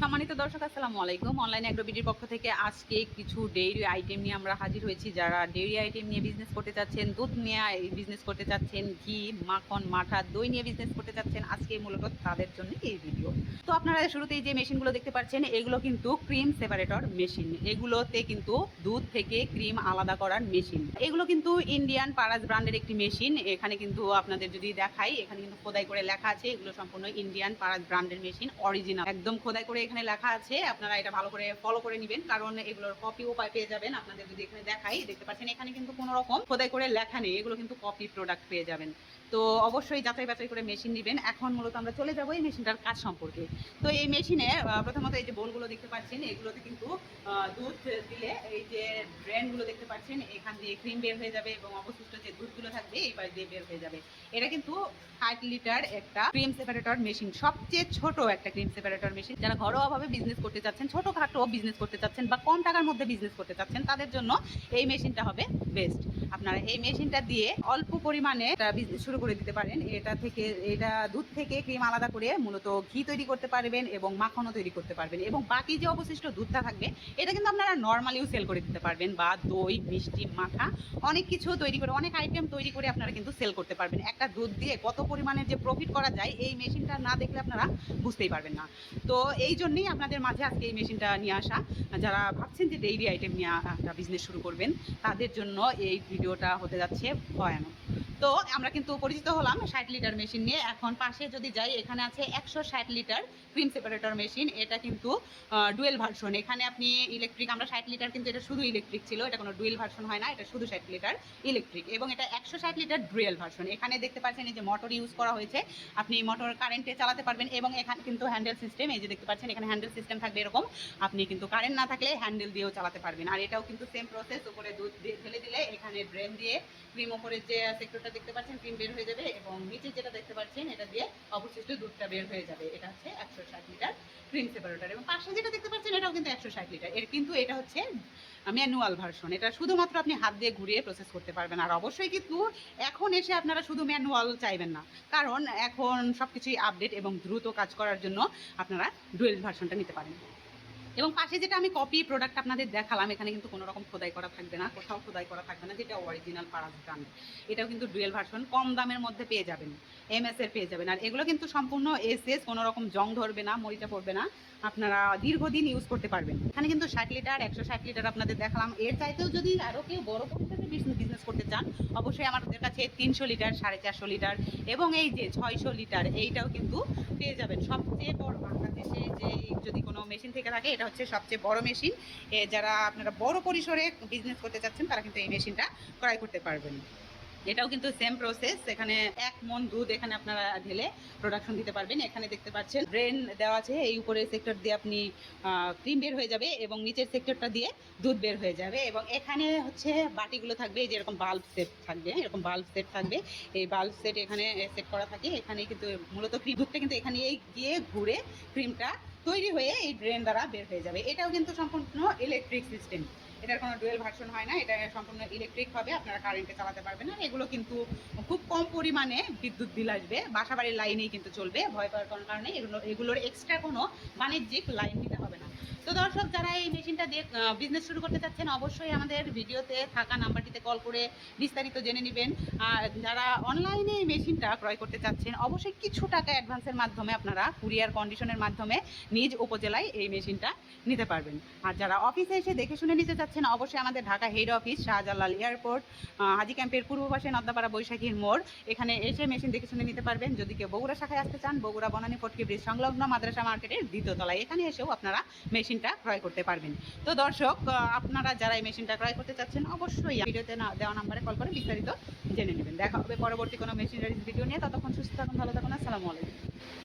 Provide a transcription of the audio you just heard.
সম্মানিত দর্শক আসসালামু আলাইকুম। অনলাইন অ্যাগ্রোবিডির পক্ষ থেকে আজকে কিছু ডেইরি আইটেম নিয়ে আমরা হাজির হয়েছি। যারা ডেইরি আইটেম নিয়ে বিজনেস করতে চাচ্ছেন, দুধ নিয়ে বিজনেস করতে চাচ্ছেন, ঘি, মাখন, মাঠা, দই নিয়ে বিজনেস করতে চাচ্ছেন, আজকে মূলত তাদের জন্য এই ভিডিও। তো আপনারা শুরুতেই যে মেশিনগুলো দেখতে পাচ্ছেন, এগুলো কিন্তু ক্রিম সেপারেটর মেশিন। এগুলোতে কিন্তু দুধ থেকে ক্রিম আলাদা করার মেশিন। এগুলো কিন্তু ইন্ডিয়ান পারাজ ব্র্যান্ডের একটি মেশিন। এখানে কিন্তু আপনাদের যদি দেখাই, এখানে কিন্তু খোদাই করে লেখা আছে এগুলো সম্পূর্ণ ইন্ডিয়ান পারাজ ব্র্যান্ডের মেশিন, অরিজিনাল একদম খোদাই করে এখানে লেখা আছে। আপনারা এটা ভালো করে ফলো করে নেবেন, কারণ এগুলোর কপিও পেয়ে যাবেন। আপনাদের যদি এখানে দেখাই, দেখতে পাচ্ছেন এখানে কিন্তু কোনো রকম খোদাই করে লেখা নেই, এগুলো কিন্তু কপি প্রোডাক্ট পেয়ে যাবেন। তো অবশ্যই যাচাই বাছাই করে মেশিন নেবেন। এখন মূলত আমরা চলে যাবো এই মেশিনটার কাজ সম্পর্কে। তো এই মেশিনে প্রথমত এই যে বোলগুলো দেখতে পাচ্ছেন, এগুলোতে কিন্তু দুধ দিলে এই যে ড্রেনগুলো দেখতে পাচ্ছেন, এখান দিয়ে ক্রিম বের হয়ে যাবে এবং অবশিষ্ট যে দুধগুলো থাকবে এই পাশ দিয়ে বের হয়ে যাবে। এটা কিন্তু 60 লিটার একটা ক্রিম সেপারেটর মেশিন, সবচেয়ে ছোট একটা ক্রিম সেপারেটর মেশিন। যারা ঘরোয়াভাবে বিজনেস করতে চাচ্ছেন, ছোটখাটো বিজনেস করতে চাচ্ছেন বা কম টাকার মধ্যে বিজনেস করতে চাচ্ছেন, তাদের জন্য এই মেশিনটা হবে বেস্ট। আপনারা এই মেশিনটা দিয়ে অল্প পরিমাণে বিজনেস শুরু করে দিতে পারেন। এটা দুধ থেকে ক্রিম আলাদা করে মূলত ঘি তৈরি করতে পারবেন এবং মাখনও তৈরি করতে পারবেন, এবং বাকি যে অবশিষ্ট দুধটা থাকবে এটা কিন্তু আপনারা নর্মালিও সেল করে দিতে পারবেন, বা দই, মিষ্টি, মাখা অনেক কিছু তৈরি করে, অনেক আইটেম তৈরি করে আপনারা কিন্তু সেল করতে পারবেন। একটা দুধ দিয়ে কত পরিমাণে যে প্রফিট করা যায়, এই মেশিনটা না দেখলে আপনারা বুঝতেই পারবেন না। তো এই জন্যই আপনাদের মাঝে আজকে এই মেশিনটা নিয়ে আসা। যারা ভাবছেন যে ডেইরি আইটেম নিয়ে একটা বিজনেস শুরু করবেন, তাদের জন্য এই ভিডিওটা হতে যাচ্ছে ভয়ানক। তো আমরা কিন্তু পরিচিত হলাম 60 লিটার মেশিন নিয়ে। এখন পাশে যদি যাই, এখানে আছে 160 লিটার ক্রিম সেপারেটর মেশিন। এটা কিন্তু ডুয়েল ভার্সন। এখানে আপনি ইলেকট্রিক, আমরা 60 লিটার কিন্তু এটা শুধু ইলেকট্রিক ছিল, এটা কোনো ডুয়েল ভার্সন হয় না, এটা শুধু 60 লিটার ইলেকট্রিক, এবং এটা 160 লিটার ডুয়েল ভার্সন। এখানে দেখতে পাচ্ছেন এই যে মোটর ইউজ করা হয়েছে, আপনি মোটর কারেন্টে চালাতে পারবেন, এবং এখানে কিন্তু হ্যান্ডেল সিস্টেম, এই যে দেখতে পাচ্ছেন এখানে হ্যান্ডেল সিস্টেম থাকবে এরকম, আপনি কিন্তু কারেন্ট না থাকলে হ্যান্ডেল দিয়েও চালাতে পারবেন। আর এটাও কিন্তু সেম প্রসেস, উপরে দুধ দিয়ে ফেলে দিলে এখানে ড্রেন দিয়ে ক্রিম, উপরে যে সেক্টরটা দেখতে পাচ্ছেন ক্রিম বের হয়ে যাবে, এবং নিচে যেটা দেখতে পাচ্ছেন এটা দিয়ে অবশিষ্ট দুধটা বের হয়ে যাবে। এটা হচ্ছে 160 লিটার ক্রিম সেপারেটর, এবং পাশে যেটা দেখতে পাচ্ছেন এটাও কিন্তু 160 লিটার। এর কিন্তু এটা হচ্ছে ম্যানুয়াল ভার্সন। এটা শুধুমাত্র আপনি হাত দিয়ে ঘুরিয়ে প্রসেস করতে পারবেন। আর অবশ্যই কিন্তু এখন এসে আপনারা শুধু ম্যানুয়াল চাইবেন না, কারণ এখন সব কিছুই আপডেট এবং দ্রুত কাজ করার জন্য আপনারা ডুয়েল ভার্সনটা নিতে পারেন। এবং পাশে যেটা আমি কপি প্রোডাক্ট আপনাদের দেখালাম, এখানে কিন্তু কোনো রকম খোদাই করা থাকবে না, কোথাও খোদাই করা থাকবে না, যেটা অরিজিনাল পারাজ ব্র্যান্ড। এটাও কিন্তু ডুয়েল ভার্সন, কম দামের মধ্যে পেয়ে যাবেন, MS এর পেয়ে যাবেন। আর এগুলো কিন্তু সম্পূর্ণ SS, কোনো রকম জং ধরবে না, মরিচা পড়বে না, আপনারা দীর্ঘদিন ইউজ করতে পারবেন। এখানে কিন্তু 60 লিটার, 160 লিটার আপনাদের দেখালাম। এর চাইতেও যদি আরও কেউ বড় পরিসরে বিজনেস করতে চান, অবশ্যই আমাদের কাছে 300 লিটার, 450 লিটার এবং এই যে 600 লিটার, এইটাও কিন্তু পেয়ে যাবেন। সবচেয়ে বড় বাংলাদেশে যে যদি কোনো মেশিন থেকে থাকে, এটা হচ্ছে সবচেয়ে বড় মেশিন। যারা আপনারা বড় পরিসরে বিজনেস করতে চাচ্ছেন, তারা কিন্তু এই মেশিনটা ক্রয় করতে পারবেন। এটাও কিন্তু সেম প্রসেস, এখানে 1 মণ দুধ এখানে আপনারা ঢেলে প্রোডাকশন দিতে পারবেন। এখানে দেখতে পাচ্ছেন ড্রেন দেওয়া আছে, এই উপরের সেক্টর দিয়ে আপনি ক্রিম বের হয়ে যাবে এবং নিচের সেক্টরটা দিয়ে দুধ বের হয়ে যাবে। এবং এখানে হচ্ছে বাটিগুলো থাকবে, এই যে এরকম বাল্ব সেট থাকবে, এরকম বাল্ব সেট থাকবে, এই বাল্ব সেট এখানে সেট করা থাকে। এখানে কিন্তু মূলত দুধটা কিন্তু এখানে গিয়ে ঘুরে ক্রিমটা তৈরি হয়ে এই ড্রেন দ্বারা বের হয়ে যাবে। এটাও কিন্তু সম্পূর্ণ ইলেকট্রিক সিস্টেম, এটার কোনো ডুয়েল ভার্সন হয় না, এটা সম্পূর্ণ ইলেকট্রিক হবে, আপনারা কারেন্টে চালাতে পারবেন। আর এগুলো কিন্তু খুব কম পরিমাণে বিদ্যুৎ বিল আসবে, বাসাবাড়ির লাইনেই কিন্তু চলবে, ভয় পাওয়ার কোনো কারণে এগুলোর এক্সট্রা কোনো বাণিজ্যিক লাইন দিতে হবে না। তো দর্শক, যারা এই মেশিনটা দিয়ে বিজনেস শুরু করতে চাচ্ছেন, অবশ্যই আমাদের ভিডিওতে থাকা নাম্বারটিতে কল করে বিস্তারিত জেনে নেবেন। আর যারা অনলাইনে এই মেশিনটা ক্রয় করতে চাচ্ছেন, অবশ্যই কিছু টাকা অ্যাডভান্সের মাধ্যমে আপনারা কুরিয়ার কন্ডিশনের মাধ্যমে নিজ উপজেলায় এই মেশিনটা নিতে পারবেন। আর যারা অফিসে এসে দেখে শুনে নিতে চাচ্ছেন, অবশ্যই আমাদের Dhaka head office, Shahjalal airport, Haji ক্যাম্পের পূর্ব পাশে নদ্দাপাড়া বৈশাখীর মোড়, এখানে এসে মেশিন দেখে শুনে নিতে পারবেন। যদি কেউ বগুড়া শাখায় আসতে চান, বগুড়া বনানী ফটকি ব্রিজ সংলগ্ন মাদ্রাসা মার্কেটের 2য় তলায়, এখানে এসেও আপনারা মেশিনটা ক্রয় করতে পারবেন। তো দর্শক, আপনারা যারা এই মেশিনটা ক্রয় করতে চাচ্ছেন, অবশ্যই ভিডিওতে দেওয়া নাম্বারে কল করে বিস্তারিত জেনে নেবেন। দেখা হবে পরবর্তী কোনো মেশিনারিজ ভিডিও নিয়ে। ততক্ষণ সুস্থ থাকুন, ভালো থাকুন, আসসালামু আলাইকুম।